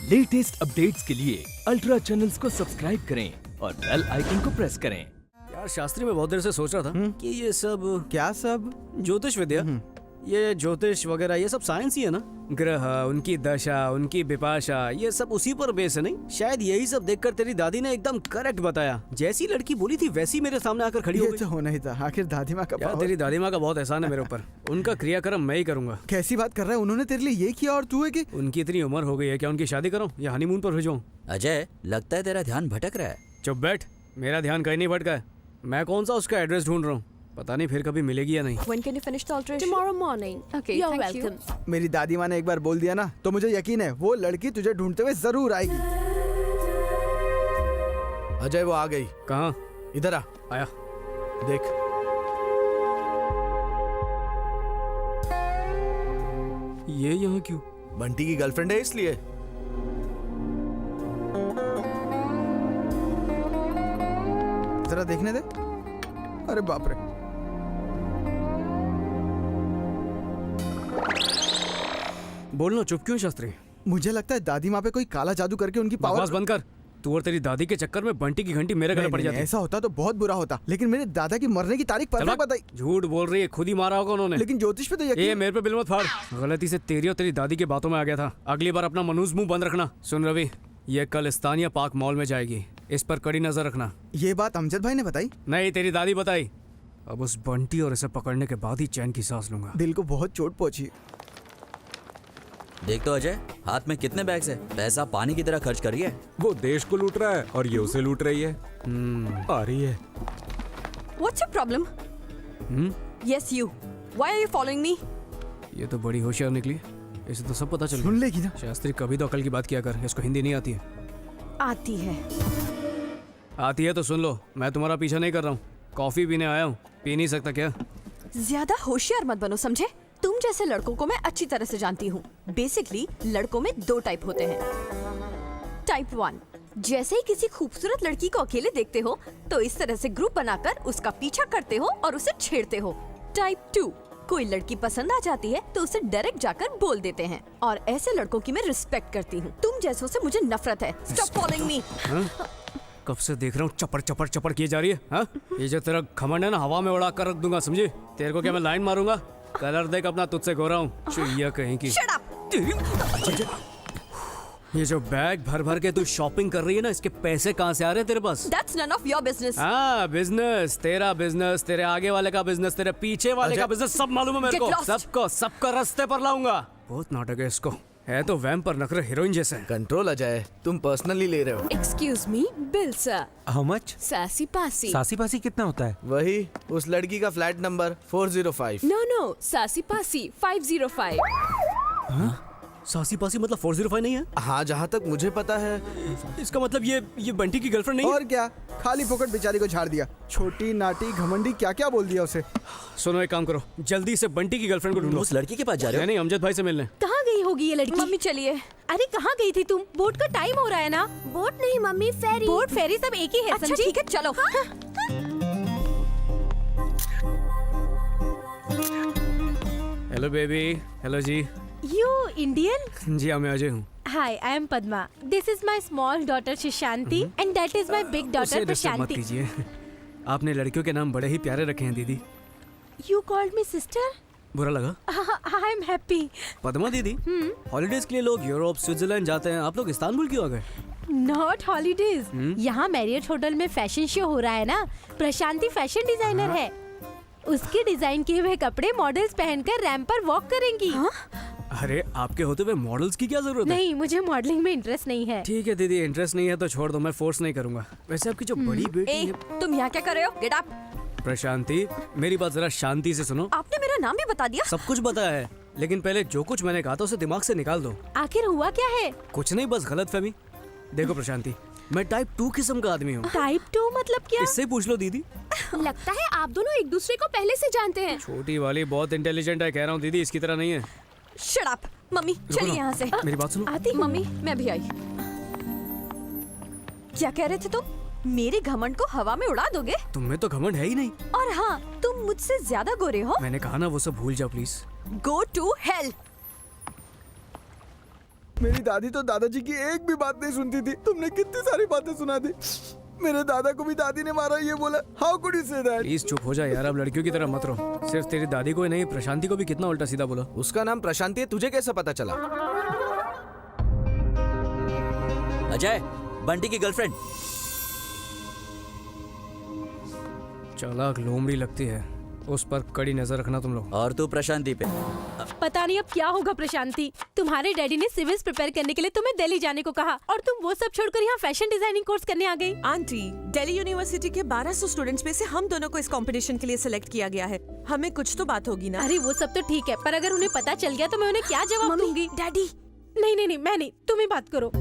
Latest updates के लिए ultra channels को सब्सक्राइब करें और बेल आइकन को प्रेस करें। यार शास्त्री मैं बहुत देर से सोच रहा था कि ये सब क्या सब? ज्योतिष विद्या, ये ज्योतिष वगैरह ये सब साइंस ही है ना। ग्रह, उनकी दशा, उनकी विपाशा, ये सब उसी पर बेस है नहीं? शायद यही सब देखकर तेरी दादी ने एकदम करेक्ट बताया। जैसी लड़की बोली थी वैसी मेरे सामने आकर खड़ी हो ये गई। तो होना ही था। आखिर दादी माँ का यार पावर। तेरी दादी माँ का बहुत एहसान है मेरे ऊपर। उनका क्रियाक्रम मैं ही करूंगा। कैसी बात कर रहा है? उन्होंने तेरे लिए ये किया और तू है कि उनकी इतनी उम्र हो गई है, क्या उनकी शादी करूं या हनीमून पर भेजूं? अजय, लगता है तेरा ध्यान भटक रहा है। चुप बैठ, मेरा ध्यान कहीं नहीं भटका है। मैं कौन सा उसका एड्रेस ढूंढ रहा हूँ, पता नहीं फिर कभी मिलेगी या नहीं। When can you finish the alteration? Tomorrow morning. Okay, You're thank you. welcome. मेरी दादी माँ ने एक बार बोल दिया ना तो मुझे यकीन है वो लड़की तुझे ढूंढते हुए जरूर आएगी। अजय वो आ गई। कहाँ? इधर आ। आया। देख ये यहाँ क्यों? बंटी की गर्लफ्रेंड है इसलिए। जरा देखने दे। अरे बाप रे। बोलना चुप क्यों शास्त्री? मुझे लगता है दादी माँ पे कोई काला जादू करके उनकी बकवास पावर। बंद कर। तू और तेरी दादी के चक्कर में बंटी की घंटी मेरे गले पड़ जाती है। ऐसा होता तो बहुत बुरा होता, लेकिन मेरे दादा की मरने की तारीख चल परफेक्ट भाग। बताई। झूठ बोल रही है, खुद ही मारा होगा उन्होंने। लेकिन ज्योतिष पे तो ये यकीन। मेरे पे बिल मत फाड़। गलती से तेरी और तेरी दादी की बातों में आ गया था। अगली बार अपना मनूस मुंह बंद रखना। सुन रवि, ये कल स्थानीय पार्क मॉल में जाएगी, इस पर कड़ी नजर रखना। ये बात अमजद भाई ने बताई? नहीं, तेरी दादी बताई। अब उस बंटी और इसे पकड़ने के बाद ही चैन की सांस लूंगा। दिल को बहुत चोट पहुंची। देख तो अजय, हाथ में कितने बैग्स है। पैसा पानी की तरह खर्च कर रही है। वो देश को लूट रहा है और ये उसे लूट रही है। आ रही है। What's your problem? Yes, you. Why are you following me? ये तो बड़ी होशियार निकली। इसे तो सब पता चल सुन गया। लेगी ना। शास्त्री कभी तो अकल की बात किया कर, इसको हिंदी नहीं आती है। आती है। आती है तो सुन लो, मैं तुम्हारा पीछा नहीं कर रहा हूँ। कॉफी पीने आया हूँ, पी नहीं सकता क्या? ज्यादा होशियार मत बनो, समझे? तुम जैसे लड़कों को मैं अच्छी तरह से जानती हूँ। बेसिकली लड़कों में दो टाइप होते हैं। टाइप 1, जैसे ही किसी खूबसूरत लड़की को अकेले देखते हो तो इस तरह से ग्रुप बनाकर उसका पीछा करते हो और उसे छेड़ते हो। टाइप 2, कोई लड़की पसंद आ जाती है तो उसे डायरेक्ट जाकर बोल देते हैं, और ऐसे लड़कों की मैं रिस्पेक्ट करती हूँ। तुम जैसों से मुझे नफरत है। Stop following me. कब से देख रहा हूँ चपड़ चपड़ चपड़ किए जा रही है। हाँ? ये जो तेरा घमंड है ना, हवा में उड़ा कर रख दूंगा, समझी? तेरे को क्या मैं लाइन मारूंगा? कलर देख अपना, तुझसे गोरा हूँ। चुईया कहीं की। Shut up! ये जो बैग भर भर के तू शॉपिंग कर रही है ना, इसके पैसे कहाँ से आ रहे हैं तेरे पास? That's none of your business. हाँ, बिजनेस, तेरा बिजनेस, तेरे आगे वाले का बिजनेस, तेरे पीछे वाले का बिजनेस, सब मालूम है मेरे Get को। lost. सबका रास्ते पर लाऊंगा। बहुत नाटक है इसको। है तो वैम पर नखरे हीरोइन जैसे। कंट्रोल अजय, तुम पर्सनली ले रहे हो। Excuse me, bill sir. How much? Sassy passy. सासी पासी कितना होता है? वही उस लड़की का flat number 405। No, no, sassy passy 505. सासी पासी मतलब 405 नहीं है? हाँ, जहाँ तक मुझे पता है। इसका मतलब ये बंटी की गर्लफ्रेंड नहीं है? और क्या, खाली फोकट बेचारी को झाड़ दिया। छोटी नाटी घमंडी क्या क्या बोल दिया उसे। सुनो, एक काम करो, जल्दी से बंटी की गर्लफ्रेंड को ढूंढो। उस लड़की के पास जा रहे हो? नहीं, अमजद भाई से मिलने। कहाँ गई होगी ये लड़की? मम्मी चलिए। अरे कहाँ गई थी तुम? बोट का टाइम हो रहा है ना। बोट नहीं मम्मी, फेरी। बोट फेरी सब एक ही है, अच्छा समझी? ठीक है, चलो। Hello baby. Hello ji. You Indian? जी हाँ, मैं अजय हूँ। Hi, I am Padma. This is my small daughter Shishanti and that is my big daughter उसे डिस्टर्ब मत Prashanti. कीजिए। आपने लड़कियों के नाम बड़े ही प्यारे रखे हैं दीदी। You called me sister? बुरा लगा? I am happy. पद्मा दीदी, हॉलीडेज के लिए लोग यूरोप स्विट्जरलैंड जाते हैं, आप लोग इस्तांबुल क्यों आ गए? Not holidays. यहाँ मैरियट होटल में फैशन शो हो रहा है ना। प्रशांति फैशन डिजाइनर है। उसके डिजाइन किए हुए कपड़े मॉडल्स पहनकर रैंप पर वॉक करेंगी। अरे आपके होते हुए मॉडल्स की क्या जरूरत है? नहीं, मुझे मॉडलिंग में इंटरेस्ट नहीं है। ठीक है दीदी, इंटरेस्ट नहीं है तो छोड़ दो, मैं फोर्स नहीं करूंगा। वैसे आपकी जो बड़ी बेटी ए, है तुम यहाँ क्या कर रहे हो? Get up! प्रशांति, मेरी बात जरा शांति से सुनो। आपने मेरा नाम भी बता दिया। सब कुछ बताया है, लेकिन पहले जो कुछ मैंने कहा था उसे दिमाग से निकाल दो। आखिर हुआ क्या है? कुछ नहीं, बस गलतफहमी। देखो प्रशांति, मैं टाइप 2 किस्म का आदमी हूँ। टाइप 2 मतलब क्या? इससे पूछ लो दीदी। लगता है आप दोनों एक दूसरे को पहले से जानते हैं। छोटी वाली बहुत इंटेलिजेंट है, कह रहा हूँ दीदी, इसकी तरह नहीं है। Shut up! मम्मी चलिए ना। यहाँ से। मेरी बात सुनो। आती मम्मी, मैं भी आई। क्या कह रहे थे तुम? मेरे घमंड को हवा में उड़ा दोगे? तुम में तो घमंड है ही नहीं। और हाँ, तुम मुझसे ज्यादा गोरे हो। मैंने कहा ना, वो सब भूल जाओ प्लीज। Go to hell! मेरी दादी तो दादाजी की एक भी बात नहीं सुनती थी, तुमने कितनी सारी बातें सुना दी। मेरे दादा को भी दादी ने मारा, ये बोला। How could you say that? Please चुप हो जा यार, अब लड़कियों की तरह मत रहो। सिर्फ तेरी दादी को ही नहीं, प्रशांति को भी कितना उल्टा सीधा बोला। उसका नाम प्रशांति है, तुझे कैसे पता चला? अजय, बंटी की गर्लफ्रेंड। चालाक लोमड़ी लगती है, उस पर कड़ी नजर रखना तुम लोग। और तू प्रशांति पे। पता नहीं अब क्या होगा प्रशांति। तुम्हारे डैडी ने सिविल्स प्रिपेयर करने के लिए तुम्हें दिल्ली जाने को कहा और तुम वो सब छोड़कर यहाँ फैशन डिजाइनिंग कोर्स करने आ गई। आंटी, दिल्ली यूनिवर्सिटी के 1200 स्टूडेंट्स में से हम दोनों को इस कंपटीशन के लिए सिलेक्ट किया गया है। हमें कुछ तो बात होगी ना। अरे वो सब तो ठीक है, पर अगर उन्हें पता चल गया तो मैं उन्हें क्या जवाब दूंगी? डैडी। नहीं, मैं नहीं, तुम ही बात करो।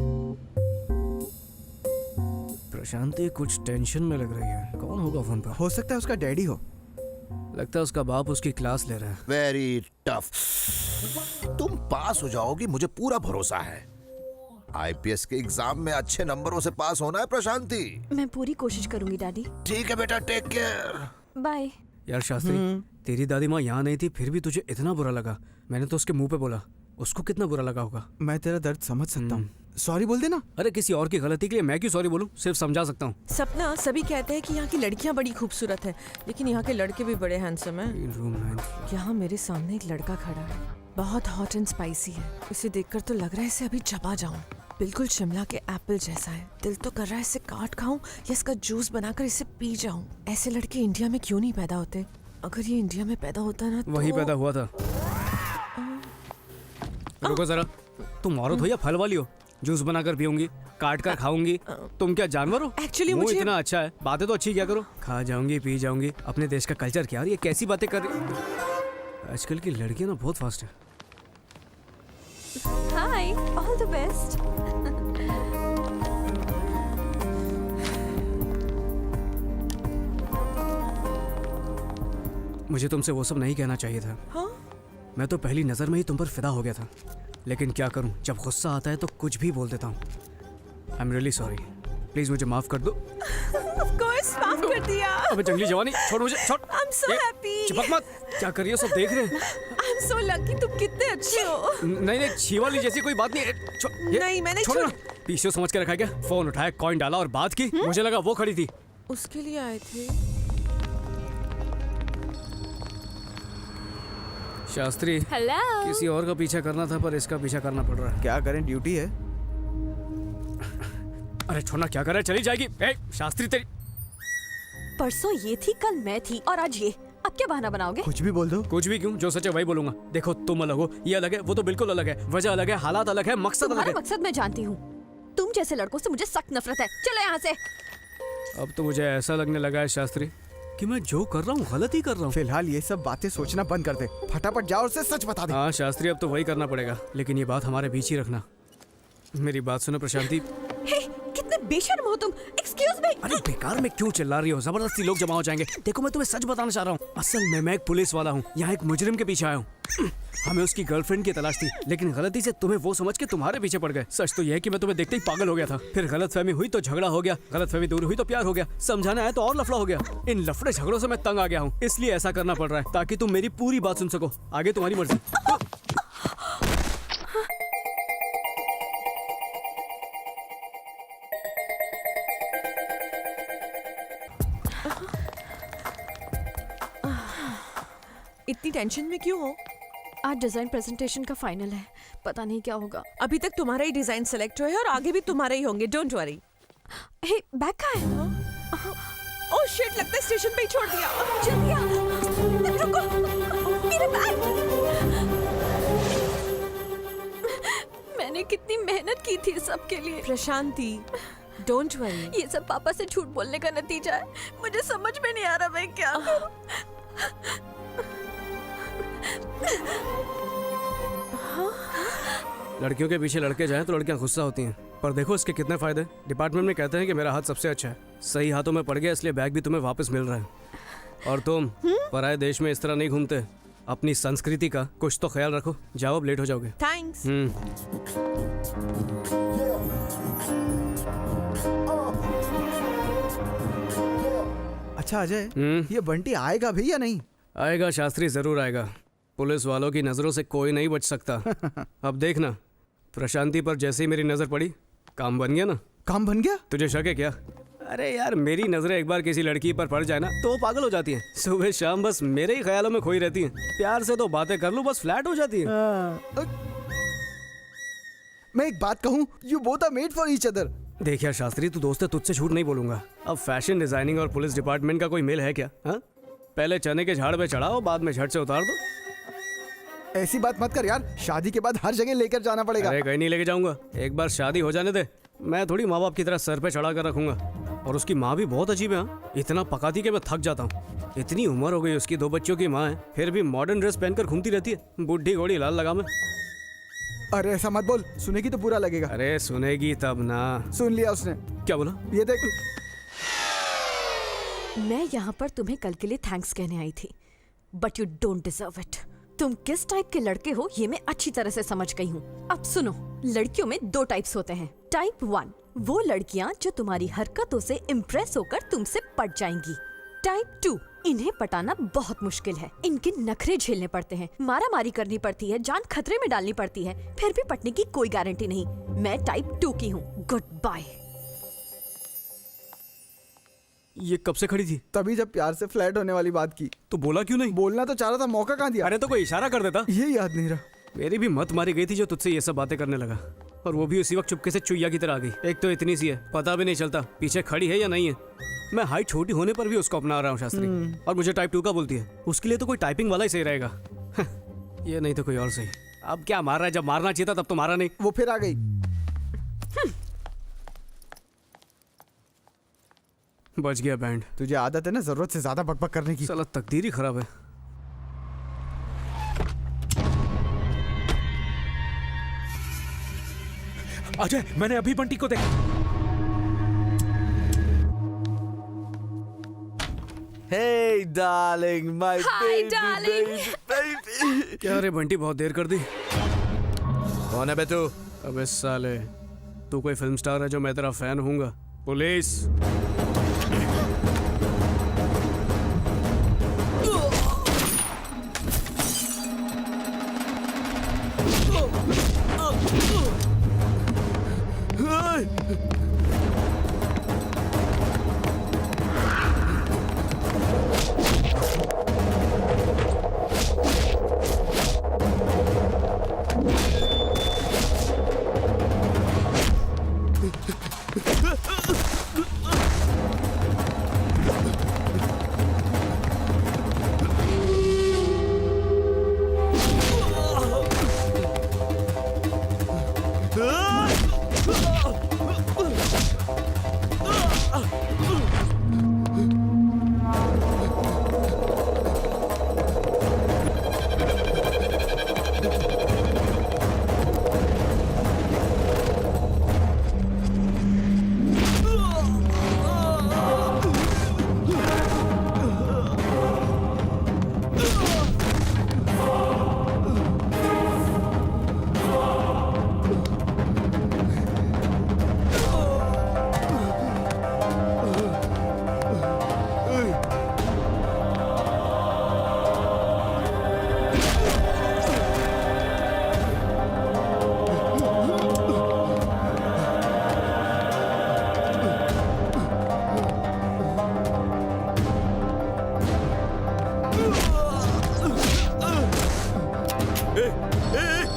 प्रशांति कुछ टेंशन में लग रही है। कौन होगा फोन पर? हो सकता है उसका डैडी हो। लगता है उसका बाप उसकी क्लास ले रहा है। Very tough. तुम पास हो जाओगी, मुझे पूरा भरोसा है। आईपीएस के एग्जाम में अच्छे नंबरों से पास होना है प्रशांति। मैं पूरी कोशिश करूंगी डैडी। ठीक है बेटा, टेक केयर। बाय। यार शास्त्री, तेरी दादी माँ यहाँ नहीं थी फिर भी तुझे इतना बुरा लगा। मैंने तो उसके मुंह पे बोला, उसको कितना बुरा लगा होगा। मैं तेरा दर्द समझ सकता हूँ, सॉरी बोल देना। अरे किसी और की गलती के लिए मैं क्यों सॉरी बोलूं? सिर्फ समझा सकता हूँ। सपना, सभी कहते हैं कि यहाँ की लड़कियाँ बड़ी खूबसूरत हैं, लेकिन यहाँ के लड़के भी बड़े हैंडसम हैं। रूम 9। यहाँ मेरे सामने एक लड़का खड़ा है, बहुत हॉट एंड स्पाइसी है। इसे देखकर तो लग रहा है इसे अभी चबा जाऊं। बिल्कुल शिमला के एप्पल जैसा है। दिल तो कर रहा है इसे काट खाऊं या इसका जूस बनाकर इसे पी जाऊं। ऐसे लड़के इंडिया में क्यों नहीं पैदा होते? अगर ये इंडिया में पैदा होता ना तो... वही पैदा हुआ था। रुको जरा, तुम औरत हो या फल वाली हो? जूस बनाकर पीऊंगी, काट कर खाऊंगी। तुम क्या जानवर हो? Actually मुंह मुझे- इतना अच्छा है, बातें तो अच्छी क्या करो। खा जाऊंगी, पी जाऊंगी। अपने देश का कल्चर क्या? ये कैसी बातें कर रही? आजकल की लड़कियां ना बहुत फास्ट है। हाय, ऑल द बेस्ट। मुझे तुमसे वो सब नहीं कहना चाहिए था। हाँ? मैं तो पहली नजर में ही तुम पर फिदा हो गया था, लेकिन क्या करूं, जब गुस्सा आता है तो कुछ भी बोल देता हूँ। I am really sorry, please मुझे माफ कर दो। Of course, माफ कर दिया। अबे जंगली जवानी, छोड़ मुझे, छोड़। I'm so ये, happy। चिपक मत। क्या कर रही हो? सब देख रहे हैं। I'm so lucky, तुम कितने अच्छे हो। नहीं, छी वाली जैसी कोई बात नहीं है। नहीं, मैंने छोड़ो ना। पीछे समझ के रखा क्या? फोन उठाया, कॉइन डाला और बात की। मुझे लगा वो खड़ी थी। उसके लिए आए थे। शास्त्री, हेलो। किसी और का पीछा करना था पर इसका पीछा करना पड़ रहा है। क्या करें, ड्यूटी है। अरे छोड़ना, क्या कर रहा है? चली जाएगी। ए, शास्त्री तेरी। परसों ये थी, कल मैं थी और आज ये। अब क्या बहाना बनाओगे? कुछ भी बोल दो। कुछ भी क्यों? जो सच है वही बोलूंगा। देखो, तुम अलग हो, ये अलग है, वो तो बिल्कुल अलग है। वजह अलग है, हालात अलग है, मकसद अलग तुम्हारा है। मकसद मैं जानती हूँ। तुम जैसे लड़कों से मुझे सख्त नफरत है। चलो यहाँ से। अब तो मुझे ऐसा लगने लगा है शास्त्री कि मैं जो कर रहा हूँ गलत ही कर रहा हूँ। फिलहाल ये सब बातें सोचना बंद कर दे, फटाफट जाओ और उसे सच बता दे। हाँ शास्त्री, अब तो वही करना पड़ेगा, लेकिन ये बात हमारे बीच ही रखना। मेरी बात सुनो प्रशांति। हे, कितने बेशर्म हो तुम। Excuse me. अरे बेकार में क्यों चिल्ला रही हो? जबरदस्ती लोग जमा हो जाएंगे। देखो, मैं तुम्हें सच बताना चाह रहा हूँ। असल में मैं एक पुलिस वाला हूँ, यहाँ एक मुजरिम के पीछे आया हूँ। हमें उसकी गर्लफ्रेंड की तलाश थी, लेकिन गलती से तुम्हें वो समझ के तुम्हारे पीछे पड़ गए। सच तो यह है कि मैं तुम्हें देखते ही पागल हो गया था। फिर गलतफहमी हुई तो झगड़ा हो गया, गलतफहमी दूर हुई तो प्यार हो गया, समझाना है तो और लफड़ा हो गया। इन लफड़े झगड़ों से मैं तंग आ गया हूँ, इसलिए ऐसा करना पड़ रहा है ताकि तुम मेरी पूरी बात सुन सको। आगे तुम्हारी मर्जी। इतनी टेंशन में क्यों हो? आज डिजाइन प्रेजेंटेशन का फाइनल है, पता नहीं क्या होगा। अभी तक तुम्हारा ही डिजाइन सेलेक्ट हुआ है और आगे भी तुम्हारे ही होंगे। Don't worry. हे, बैग कहाँ है? ओह शिट, लगता है स्टेशन पे ही छोड़ दिया। जल्दी आ। रुको, मेरा बैग। मैंने कितनी मेहनत की थी सबके लिए। Prashanti, don't worry. ये सब पापा से झूठ बोलने का नतीजा है। मुझे समझ में नहीं आ रहा मैं क्या करूं। लड़कियों के पीछे लड़के जाएं तो लड़कियां गुस्सा होती हैं, पर देखो इसके कितने फायदे। डिपार्टमेंट में कहते हैं कि मेरा हाथ सबसे अच्छा है। सही हाथों में पड़ गया, इसलिए बैग भी तुम्हें वापस मिल रहा है। और तुम पराये देश में इस तरह नहीं घूमते। अपनी संस्कृति का कुछ तो ख्याल रखो। जाओ, अब लेट हो जाओगे। थैंक्स। अच्छा अजय, ये बंटी आएगा भी या नहीं? आएगा शास्त्री, जरूर आएगा। पुलिस वालों की नजरों से कोई नहीं बच सकता। अब देखना, प्रशांति पर जैसे ही मेरी नजर पड़ी, काम बन गया ना। काम बन गया? तुझे शक है क्या? अरे यार, मेरी नजरें एक बार किसी लड़की पर पड़ जाए ना तो वो पागल हो जाती हैं। सुबह शाम बस मेरे ही ख्यालों में खोई रहती हैं। प्यार से तो बातें कर लूं, बस फ्लैट हो जाती हैं। मैं एक बात कहूँ, you both are made for each other. देखिए शास्त्री, तू दोस्त है, तुझसे झूठ नहीं बोलूंगा। अब फैशन डिजाइनिंग और पुलिस डिपार्टमेंट का कोई मेल है क्या? हाँ, पहले चने के झाड़ पे चढ़ाओ, बाद में झट से उतार दो। ऐसी बात मत कर यार, शादी के बाद हर जगह लेकर जाना पड़ेगा। अरे कहीं नहीं लेके जाऊंगा, एक बार शादी हो जाने दे। मैं थोड़ी माँ बाप की तरह सर पे चढ़ा कर रखूंगा। और उसकी माँ भी बहुत अजीब है। हाँ? इतना पकाती कि मैं थक जाता हूँ। इतनी उम्र हो गई उसकी, 2 बच्चों की माँ है, फिर भी मॉडर्न ड्रेस पहनकर घूमती रहती है। बुढ़ी घोड़ी लाल लगा मैं। अरे ऐसा मत बोल, सुनेगी तो बुरा लगेगा। अरे सुनेगी तब ना। सुन लिया उसने। क्या बोला? ये देख। मैं यहाँ पर तुम्हें कल के लिए थैंक्स कहने आई थी, but you don't deserve it. तुम किस टाइप के लड़के हो ये मैं अच्छी तरह से समझ गई हूँ। अब सुनो, लड़कियों में 2 टाइप्स होते हैं। टाइप 1 वो लड़कियाँ जो तुम्हारी हरकतों से इम्प्रेस होकर तुमसे पट जाएंगी। टाइप 2 इन्हें पटाना बहुत मुश्किल है। इनके नखरे झेलने पड़ते हैं, मारा मारी करनी पड़ती है, जान खतरे में डालनी पड़ती है, फिर भी पटने की कोई गारंटी नहीं। मैं टाइप 2 की हूँ। Goodbye. ये कब से खड़ी थी? तभी जब प्यार से फ्लैट होने वाली बात की। तो बोला क्यों नहीं? बोलना तो चाह रहा था, मौका कहाँ दिया? अरे तो कोई इशारा कर देता। ये याद नहीं रहा। मेरी भी मत मारी गई थी जो तुझसे ये सब बातें करने लगा, और वो भी उसी वक्त चुपके से चुईया की तरह आ गई। एक तो इतनी सी है, पता भी नहीं चलता पीछे खड़ी है या नहीं है। मैं हाइट छोटी होने पर भी उसको अपना रहा हूँ शास्त्री, और मुझे टाइप 2 का बोलती है। उसके लिए तो कोई टाइपिंग वाला ही सही रहेगा। ये नहीं तो कोई और सही। अब क्या मार रहा है? जब मारना चाहिए था तब तो मारा नहीं। वो फिर आ गई। बच गया बैंड। तुझे आदत है ना जरूरत से ज्यादा बकबक करने की। साला तकदीर ही खराब है। अजय, मैंने अभी बंटी को देखा। Hey darling, my Hi, baby, darling. baby. क्या रे बंटी, बहुत देर कर दी। कौन है बे तू? अबे साले, तू कोई फिल्म स्टार है जो मैं तेरा फैन हूँगा? पुलिस।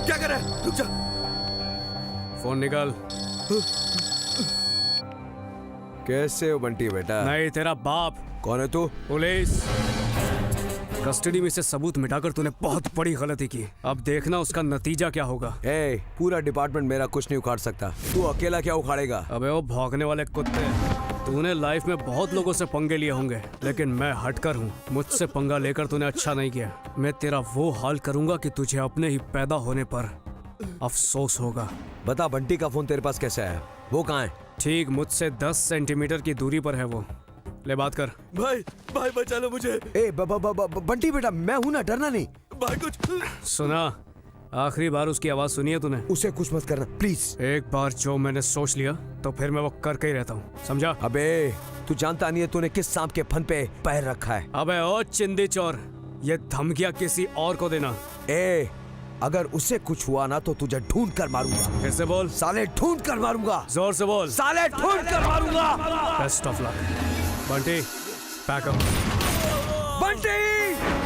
क्या कर रहा है? रुक जा। फोन निकाल। कैसे हो बंटी बेटा? नहीं, तेरा बाप। कौन है तू? पुलिस। कस्टडी में से सबूत मिटाकर तूने बहुत बड़ी गलती की। अब देखना उसका नतीजा क्या होगा। ए, पूरा डिपार्टमेंट मेरा कुछ नहीं उखाड़ सकता। तू अकेला क्या उखाड़ेगा? अबे वो भौंकने वाले कुत्ते, तूने लाइफ में बहुत लोगों से पंगे लिए होंगे, लेकिन मैं हटकर हूँ। मुझसे पंगा लेकर तूने अच्छा नहीं किया। मैं तेरा वो हाल करूंगा कि तुझे अपने ही पैदा होने पर अफसोस होगा। बता, बंटी का फोन तेरे पास कैसे आया? वो कहाँ है? ठीक मुझसे 10 सेंटीमीटर की दूरी पर है वो। ले बात कर। भाई भाई बचा लो मुझे। ए, बंटी बेटा, मैं हूँ ना, डरना नहीं। भाई कुछ सुना, आखिरी बार उसकी आवाज सुनी है तूने? उसे कुछ मत करना प्लीज। एक बार जो मैंने सोच लिया तो फिर मैं वो करके ही रहता हूँ, समझा? अबे तू जानता नहीं है तूने किस सांप के फन पे पैर रखा है। अबे ओ चिंदी चोर, ये धमकियाँ किसी और को देना। ए, अगर उसे कुछ हुआ ना तो तुझे ढूंढ कर मारूंगा। फिर से बोल। साले ढूंढ कर मारूंगा। जोर से बोल। साले ढूंढ कर मारूंगा। Best of luck. Bunty pack up. Bunty